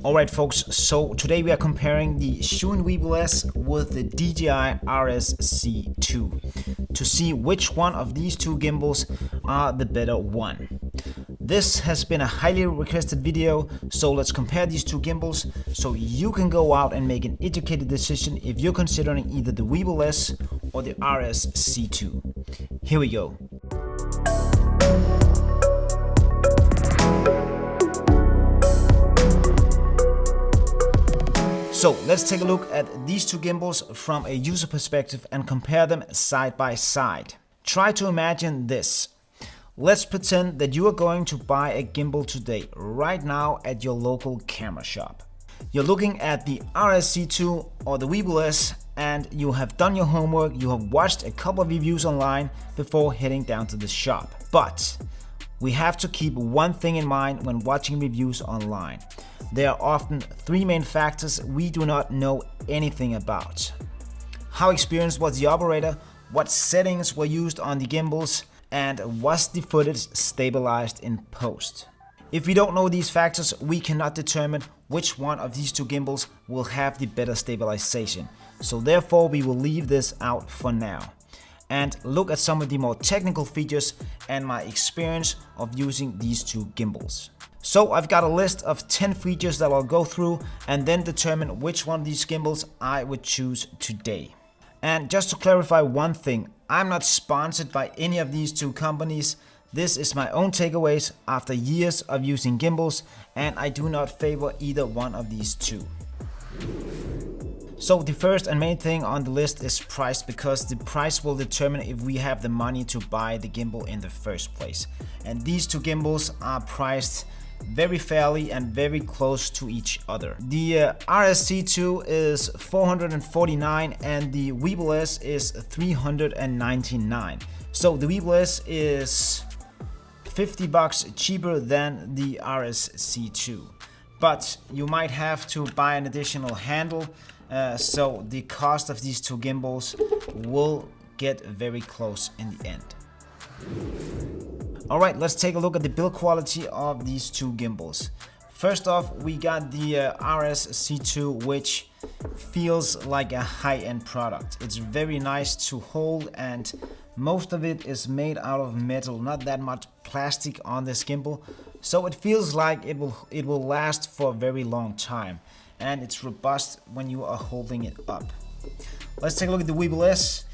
Alright folks, so today we are comparing the Zhiyun Weebill S with the DJI RSC2 to see which one of these two gimbals are the better one. This has been a highly requested video, so let's compare these two gimbals so you can go out and make an educated decision if you're considering either the Weebill S or the RSC2. Here we go. So let's take a look at these two gimbals from a user perspective and compare them side by side. Try to imagine this. Let's pretend that you are going to buy a gimbal today, right now at your local camera shop. You're looking at the RSC2 or the Weebill S and you have done your homework, you have watched a couple of reviews online before heading down to the shop. But we have to keep one thing in mind when watching reviews online. There are often three main factors we do not know anything about. How experienced was the operator, what settings were used on the gimbals, and was the footage stabilized in post. If we don't know these factors, we cannot determine which one of these two gimbals will have the better stabilization. So therefore we will leave this out for now and look at some of the more technical features and my experience of using these two gimbals. So I've got a list of 10 features that I'll go through and then determine which one of these gimbals I would choose today. And just to clarify one thing, I'm not sponsored by any of these two companies. This is my own takeaways after years of using gimbals, and I do not favor either one of these two. So the first and main thing on the list is price, because the price will determine if we have the money to buy the gimbal in the first place. And these two gimbals are priced very fairly and very close to each other. The RSC2 is $449 and the Weebill S is $399. So the Weebill S is $50 cheaper than the RSC2. But you might have to buy an additional handle, so the cost of these two gimbals will get very close in the end. Alright, let's take a look at the build quality of these two gimbals. First off, we got the RSC2, which feels like a high-end product. It's very nice to hold and most of it is made out of metal, not that much plastic on this gimbal. So it feels like it will last for a very long time and it's robust when you are holding it up. Let's take a look at the Weebill S.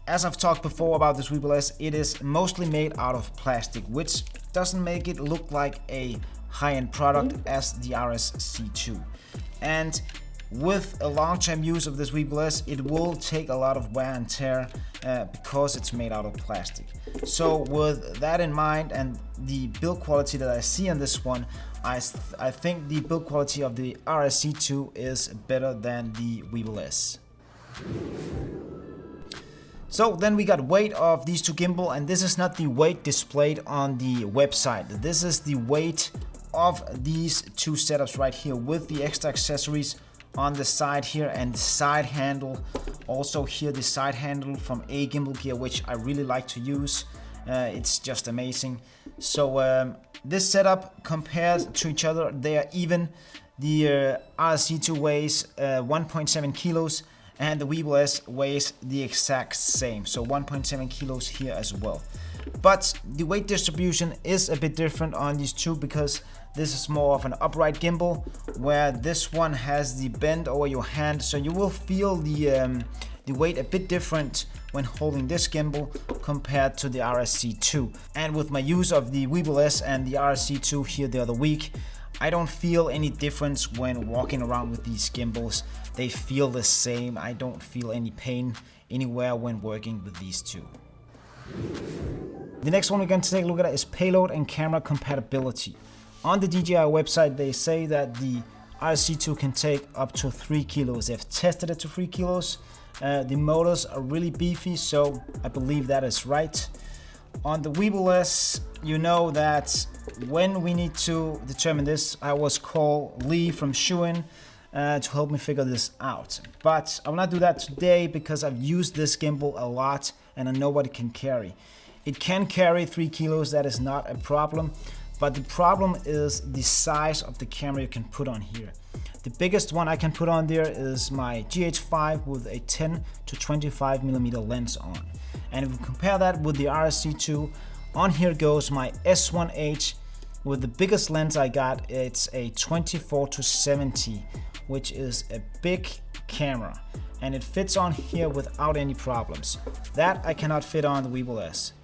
As I've talked before about this Weebill S, it is mostly made out of plastic, which doesn't make it look like a high-end product as the RSC2. And with a long-term use of this Weebill S, it will take a lot of wear and tear because it's made out of plastic. So with that in mind and the build quality that I see on this one, I think the build quality of the RSC2 is better than the Weebill S. So then we got weight of these two gimbal, and this is not the weight displayed on the website. This is the weight of these two setups right here with the extra accessories on the side here and the side handle. Also here the side handle from a Gimbal Gear, which I really like to use. It's just amazing. So this setup compared to each other, they are even. The RSC2 weighs 1.7 kilos. And the Weebill S weighs the exact same, so 1.7 kilos here as well. But the weight distribution is a bit different on these two because this is more of an upright gimbal, where this one has the bend over your hand, so you will feel the weight a bit different when holding this gimbal compared to the RSC2. And with my use of the Weebill S and the RSC2 here the other week, I don't feel any difference when walking around with these gimbals. They feel the same. I don't feel any pain anywhere when working with these two. The next one we're going to take a look at is payload and camera compatibility. On the DJI website, they say that the RSC2 can take up to 3 kilos. They've tested it to 3 kilos. The motors are really beefy, so I believe that is right. On the Weebill S, you know that when we need to determine this, I always call Lee from Zhiyun to help me figure this out. But I will not do that today because I've used this gimbal a lot and I know what it can carry. It can carry 3 kilos, that is not a problem. but the problem is the size of the camera you can put on here. The biggest one I can put on there is my GH5 with a 10 to 25mm lens on. And if we compare that with the RSC2, on here goes my S1H with the biggest lens I got. It's a 24 to 70, which is a big camera, and it fits on here without any problems. That I cannot fit on the Weebill S.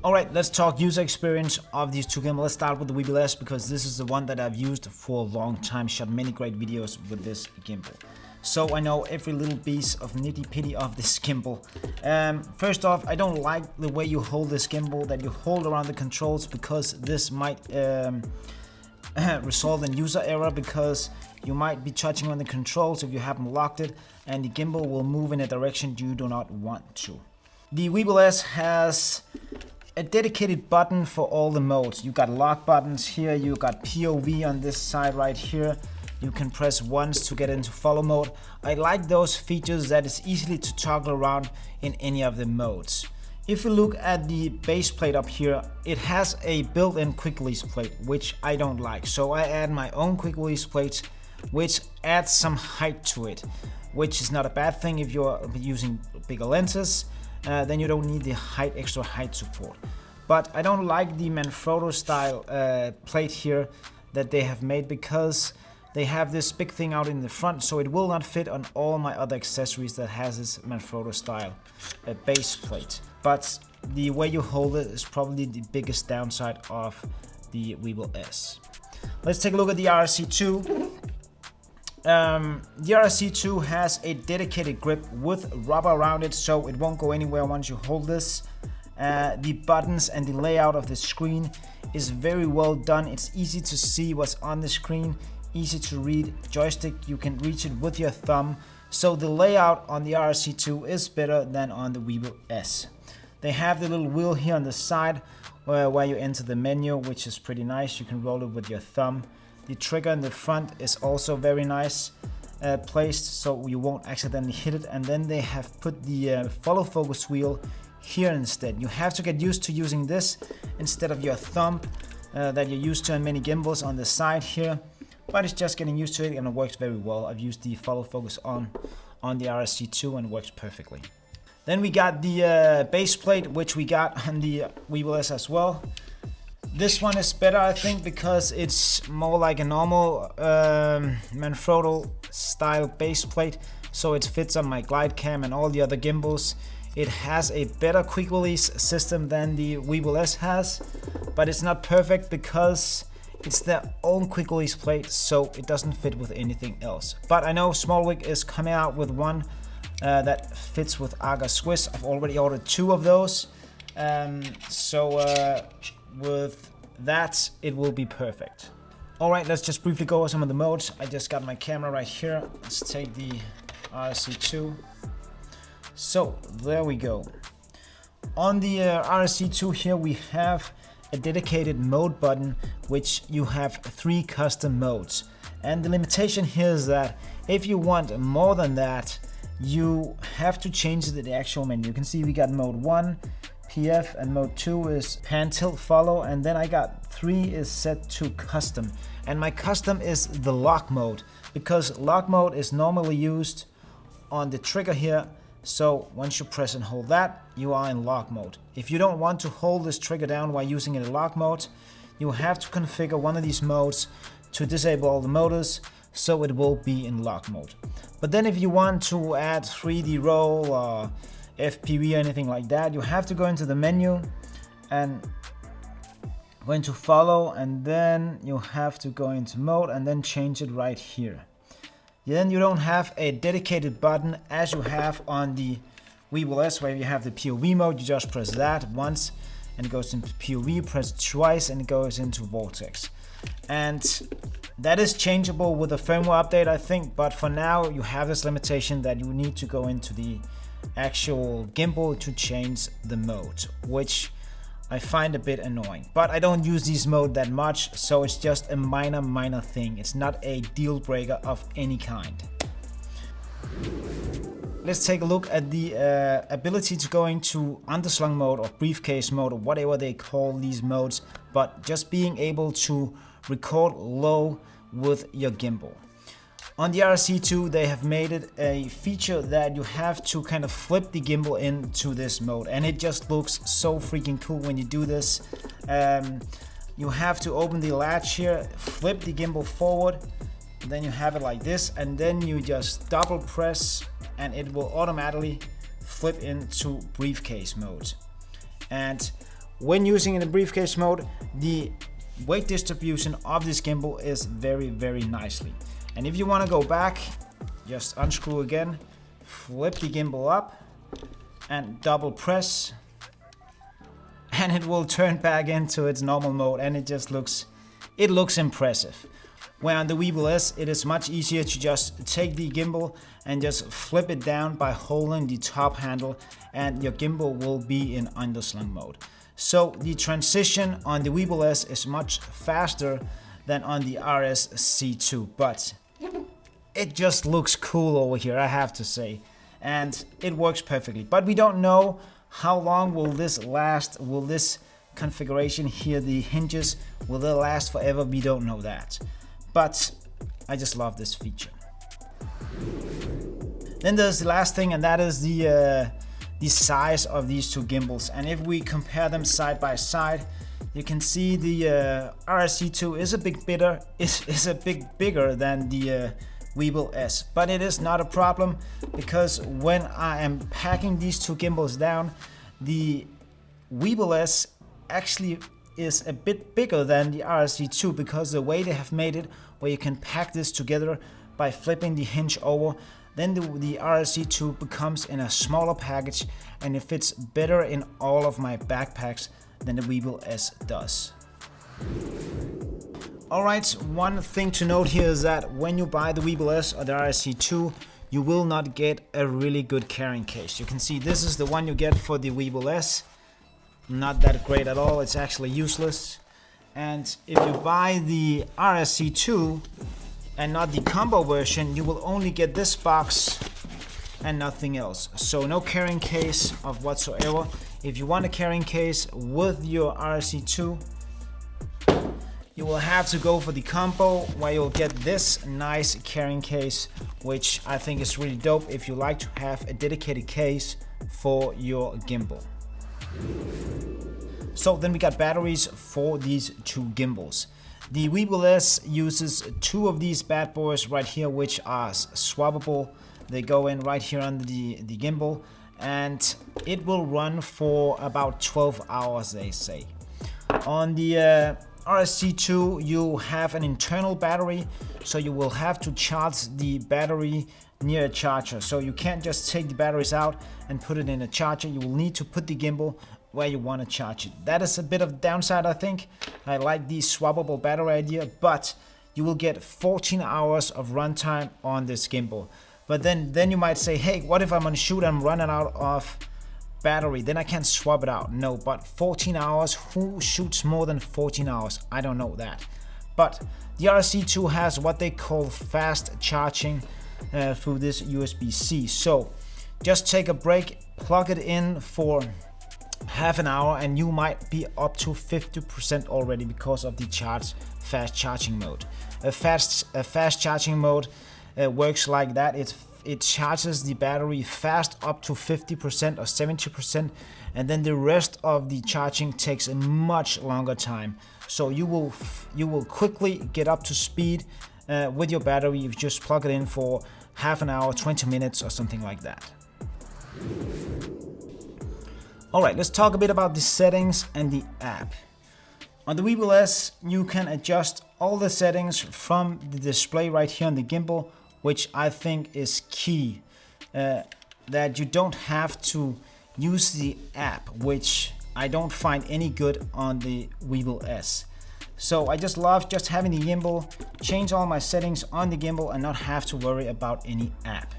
Alright, let's talk user experience of these two gimbals. Let's start with the Weebill S because this is the one that I've used for a long time, shot many great videos with this gimbal. So I know every little piece of nitty-pitty of this gimbal. First off, I don't like the way you hold this gimbal, that you hold around the controls, because this might result in user error, because you might be touching on the controls if you haven't locked it, and the gimbal will move in a direction you do not want to. The Weebill S has a dedicated button for all the modes. You got lock buttons here, you got POV on this side right here. You can press once to get into follow mode. I like those features that is easily to toggle around in any of the modes. If you look at the base plate up here, it has a built-in quick release plate, which I don't like. So I add my own quick release plates, which adds some height to it, which is not a bad thing if you're using bigger lenses. Then you don't need the extra height support. But I don't like the Manfrotto style plate here that they have made, because they have this big thing out in the front, so it will not fit on all my other accessories that has this Manfrotto style base plate. But the way you hold it is probably the biggest downside of the Weebill S. Let's take a look at the RSC2. The RSC2 has a dedicated grip with rubber around it, so it won't go anywhere once you hold this. The buttons and the layout of the screen is very well done. It's easy to see what's on the screen, easy to read. Joystick, you can reach it with your thumb. So the layout on the RSC2 is better than on the Weebill S. They have the little wheel here on the side where you enter the menu, which is pretty nice. You can roll it with your thumb. The trigger in the front is also very nice placed, so you won't accidentally hit it. And then they have put the follow focus wheel here instead. You have to get used to using this instead of your thumb that you're used to in many gimbals on the side here. But it's just getting used to it, and it works very well. I've used the follow focus on the RSC2 and it works perfectly. Then we got the base plate, which we got on the Weebill S as well. This one is better, I think, because it's more like a normal Manfrotto style base plate, so it fits on my glide cam and all the other gimbals. It has a better quick release system than the Weebill S has, but it's not perfect because it's their own quick release plate, so it doesn't fit with anything else. But I know Smallwick is coming out with one that fits with Aga Swiss. I've already ordered 2 of those, with that it will be perfect. Alright, let's just briefly go over some of the modes. I just got my camera right here. Let's take the RSC2. So there we go. On the RSC2 here we have a dedicated mode button, which you have 3 custom modes. And the limitation here is that if you want more than that, you have to change the actual menu. You can see we got mode 1, PF, and mode 2 is pan, tilt, follow, and then I got 3 is set to custom. And my custom is the lock mode, because lock mode is normally used on the trigger here. So once you press and hold that, you are in lock mode. If you don't want to hold this trigger down while using it in lock mode, you have to configure one of these modes to disable all the motors, so it will be in lock mode. But then if you want to add 3D roll or FPV or anything like that, you have to go into the menu and go into follow, and then you have to go into mode and then change it right here. Then you don't have a dedicated button as you have on the Weebill S, where you have the POV mode. You just press that once and it goes into POV, press it twice and it goes into Vortex. And that is changeable with a firmware update, I think, but for now you have this limitation that you need to go into the actual gimbal to change the mode, which I find a bit annoying. But I don't use these modes that much, so it's just a minor thing. It's not a deal breaker of any kind. let's take a look at the ability to go into underslung mode or briefcase mode or whatever they call these modes, but just being able to record low with your gimbal. On the RSC2 they have made it a feature that you have to kind of flip the gimbal into this mode, and it just looks so freaking cool when you do this. You have to open the latch here, flip the gimbal forward, then you have it like this, and then you just double press and it will automatically flip into briefcase mode. And when using in the briefcase mode, the weight distribution of this gimbal is very nicely. And if you want to go back, just unscrew again, flip the gimbal up and double press, and it will turn back into its normal mode, and it just looks impressive. Where on the Weebill S, it is much easier to just take the gimbal and just flip it down by holding the top handle, and your gimbal will be in underslung mode. So the transition on the Weebill S is much faster than on the RSC2, but it just looks cool over here, I have to say, and it works perfectly. But we don't know how long will this last. Will this configuration here, the hinges, will they last forever? We don't know that. But I just love this feature. Then there's the last thing, and that is the size of these two gimbals. And if we compare them side by side, you can see the RSC2 is a bit bigger than the Weebill S. But it is not a problem, because when I am packing these two gimbals down, the Weebill S actually is a bit bigger than the RSC2, because the way they have made it where you can pack this together by flipping the hinge over, then the RSC2 becomes in a smaller package, and it fits better in all of my backpacks than the Weebill S does. Alright, one thing to note here is that when you buy the Weebill S or the RSC2, you will not get a really good carrying case. You can see this is the one you get for the Weebill S. Not that great at all, it's actually useless. And if you buy the RSC2 and not the combo version, you will only get this box and nothing else. So no carrying case of whatsoever. If you want a carrying case with your RSC2, you will have to go for the combo, where you'll get this nice carrying case, which I think is really dope if you like to have a dedicated case for your gimbal. So then we got batteries for these two gimbals. The Weebill S uses two of these bad boys right here, which are swappable. They go in right here under the gimbal, and it will run for about 12 hours, they say. On the RSC2 you have an internal battery, so you will have to charge the battery near a charger. So you can't just take the batteries out and put it in a charger. You will need to put the gimbal where you want to charge it. That is a bit of a downside, I think. I like the swappable battery idea, but you will get 14 hours of runtime on this gimbal. But then you might say, hey, what if I'm on a shoot and I'm running out of battery? Then I can't swap it out. No, but 14 hours, who shoots more than 14 hours? I don't know that. But the RSC2 has what they call fast charging through this USB-C. So just take a break, plug it in for half an hour, and you might be up to 50% already because of the fast charging mode. A fast charging mode works like that. It charges the battery fast up to 50% or 70%, and then the rest of the charging takes a much longer time. So you will quickly get up to speed with your battery if you just plug it in for half an hour, 20 minutes or something like that. Alright, let's talk a bit about the settings and the app. On the Weebill S, you can adjust all the settings from the display right here on the gimbal, which I think is key, that you don't have to use the app, which I don't find any good on the Weebill S. So I just love just having the gimbal, change all my settings on the gimbal and not have to worry about any app.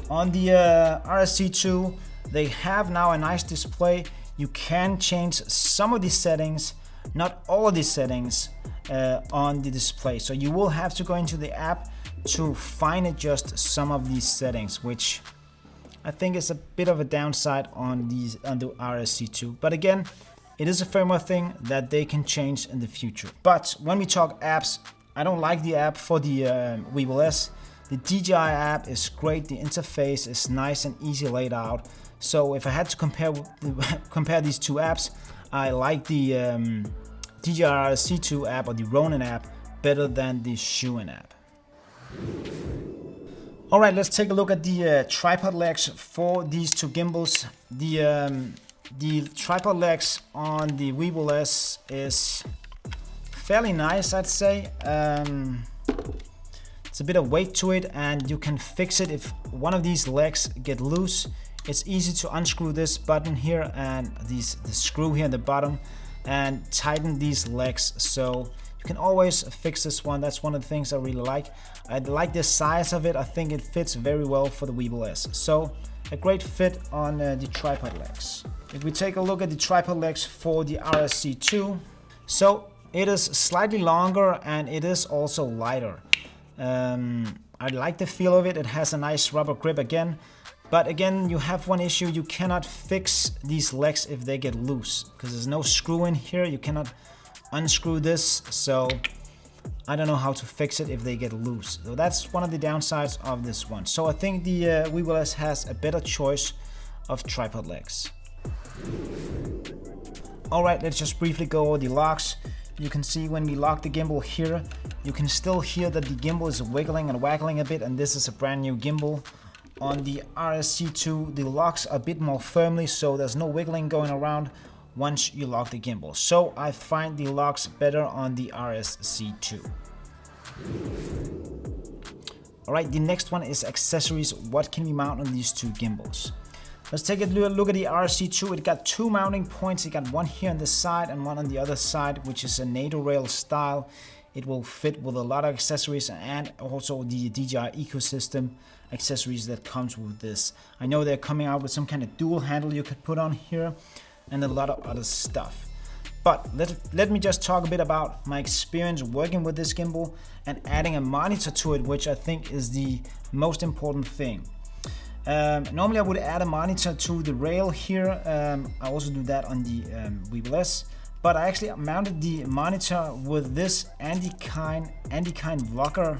On the RSC2, they have now a nice display. You can change some of these settings, not all of these settings on the display. So you will have to go into the app to fine adjust some of these settings, which I think it's a bit of a downside on the RSC2. But again, it is a firmware thing that they can change in the future. But when we talk apps, I don't like the app for the Weebill S. The DJI app is great. The interface is nice and easy laid out. So if I had to compare these two apps, I like the DJI RSC2 app or the Ronin app better than the Zhiyun app. Alright, let's take a look at the tripod legs for these two gimbals. The tripod legs on the Weebill S is fairly nice, I'd say. It's a bit of weight to it, and you can fix it if one of these legs get loose. It's easy to unscrew this button here and the screw here at the bottom and tighten these legs, so you can always fix this one. That's one of the things I really like. I like the size of it. I think it fits very well for the Weebill S. So a great fit on the tripod legs. If we take a look at the tripod legs for the RSC2, so it is slightly longer and it is also lighter. I like the feel of it. It has a nice rubber grip again. But again, you have one issue. You cannot fix these legs if they get loose because there's no screw in here. You cannot unscrew this. So I don't know how to fix it if they get loose. So that's one of the downsides of this one. So I think the Weebill S has a better choice of tripod legs. Alright, let's just briefly go over the locks. You can see when we lock the gimbal here, you can still hear that the gimbal is wiggling and waggling a bit, and this is a brand new gimbal. On the RSC2, the locks are a bit more firmly, so there's no wiggling going around once you lock the gimbal. So I find the locks better on the RSC2. Alright, the next one is accessories. What can we mount on these two gimbals? Let's take a look at the RSC2. It got two mounting points. It got one here on the side and one on the other side, which is a NATO rail style. It will fit with a lot of accessories and also the DJI ecosystem accessories that comes with this. I know they're coming out with some kind of dual handle you could put on here and a lot of other stuff. But let me just talk a bit about my experience working with this gimbal and adding a monitor to it, which I think is the most important thing. Normally I would add a monitor to the rail here. I also do that on the Weebill S. But I actually mounted the monitor with this anti-kind blocker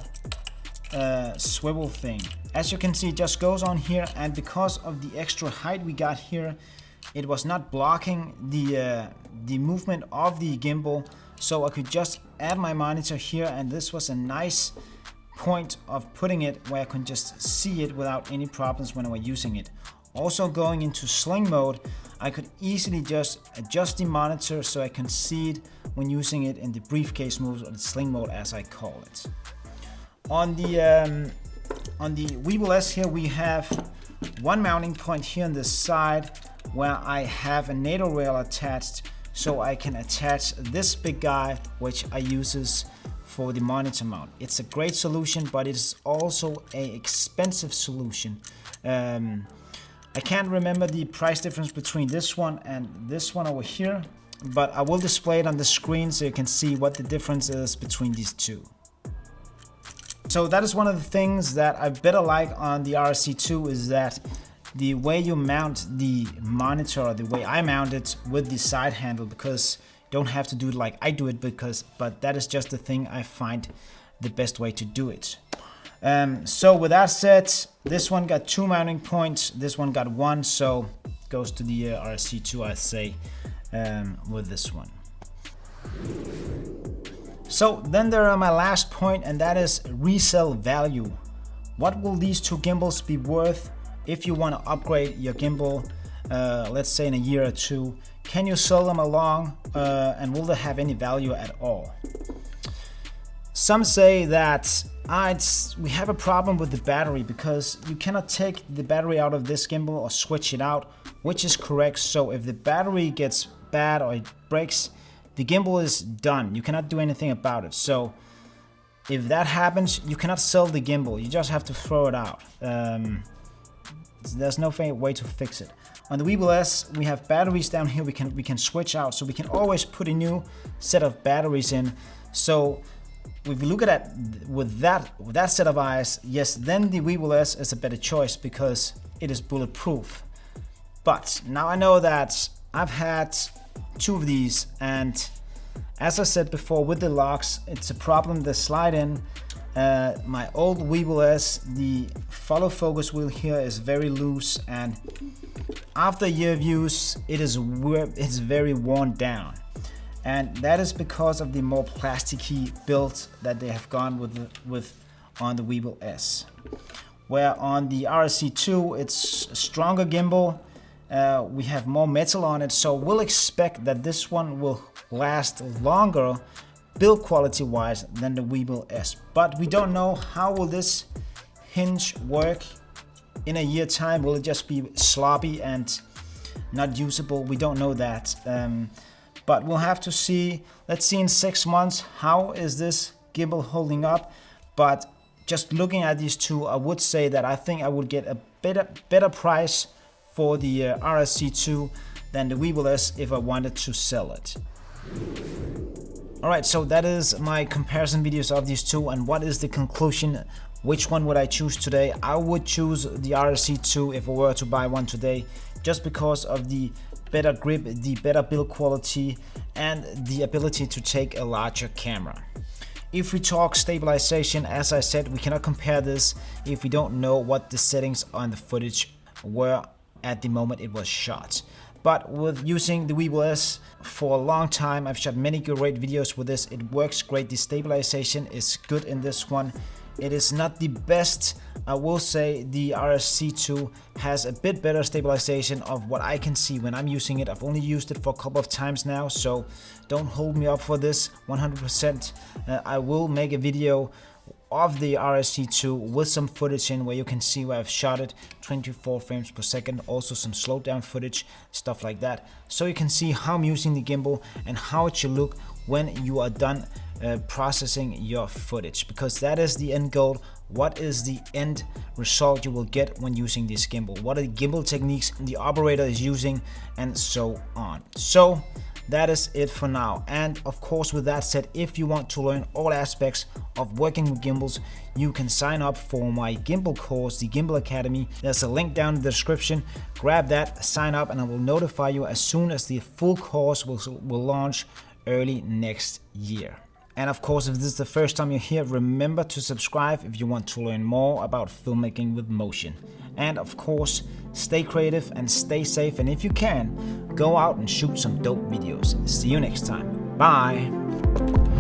swivel thing. As you can see, it just goes on here, and because of the extra height we got here, it was not blocking the movement of the gimbal, so I could just add my monitor here, and this was a nice point of putting it where I can just see it without any problems when I was using it. Also, going into sling mode, I could easily just adjust the monitor so I can see it when using it in the briefcase mode, or the sling mode as I call it. On the Weebill S here, we have one mounting point here on the side where I have a NATO rail attached, so I can attach this big guy, which I uses for the monitor mount. It's a great solution, but it's also an expensive solution. I can't remember the price difference between this one and this one over here, but I will display it on the screen so you can see what the difference is between these two. So that is one of the things that I better like on the RSC2, is that the way you mount the monitor, or the way I mount it with the side handle, because you don't have to do it like I do it, but that is just the thing I find the best way to do it. So with that said, this one got two mounting points, this one got one, so it goes to the RSC2, I say, with this one. So then there are my last point, and that is resell value. What will these two gimbals be worth if you want to upgrade your gimbal, let's say in a year or two? Can you sell them along, and will they have any value at all? Some say that we have a problem with the battery, because you cannot take the battery out of this gimbal or switch it out, which is correct. So if the battery gets bad or it breaks, the gimbal is done. You cannot do anything about it. So if that happens, you cannot sell the gimbal. You just have to throw it out. There's no way to fix it. On the Weebill S, we have batteries down here we can switch out, so we can always put a new set of batteries in. So if you look at it with that set of eyes, yes, then the Weebill S is a better choice, because it is bulletproof. But now I know that I've had 2 of these, and as I said before with the locks, it's a problem the slide in. My old Weebill S, the follow focus wheel here is very loose, and after a year of use, it's very worn down. And that is because of the more plasticky build that they have gone with on the Weebill S. Where on the RSC2, it's a stronger gimbal. We have more metal on it, so we'll expect that this one will last longer build quality wise than the Weebill S. But we don't know how will this hinge work in a year time. Will it just be sloppy and not usable? We don't know that. But we'll have to see. Let's see in 6 months how is this gimbal holding up. But just looking at these 2, I would say that I think I would get a better price for the RSC2 than the Weebill S if I wanted to sell it. Alright, so that is my comparison videos of these 2, and what is the conclusion? Which one would I choose today? I would choose the RSC2 if I were to buy one today, just because of the better grip, the better build quality, and the ability to take a larger camera. If we talk stabilization, as I said, we cannot compare this if we don't know what the settings on the footage were at the moment it was shot. But with using the Weebill S for a long time, I've shot many great videos with this. It works great. The stabilization is good in this one. It is not the best. I will say the RSC2 has a bit better stabilization of what I can see when I'm using it. I've only used it for a couple of times now, so don't hold me up for this 100%. I will make a video of the RSC2 with some footage in where you can see where I've shot it, 24 frames per second, also some slowed down footage, stuff like that, so you can see how I'm using the gimbal and how it should look when you are done processing your footage, because that is the end goal. What is the end result you will get when using this gimbal? What are the gimbal techniques the operator is using, and so on. So that is it for now. And of course, with that said, if you want to learn all aspects of working with gimbals, you can sign up for my gimbal course, the Gimbal Academy. There's a link down in the description. Grab that, sign up, and I will notify you as soon as the full course will launch early next year. And of course, if this is the first time you're here, remember to subscribe if you want to learn more about filmmaking with motion. And of course, stay creative and stay safe. And if you can, go out and shoot some dope videos. See you next time. Bye.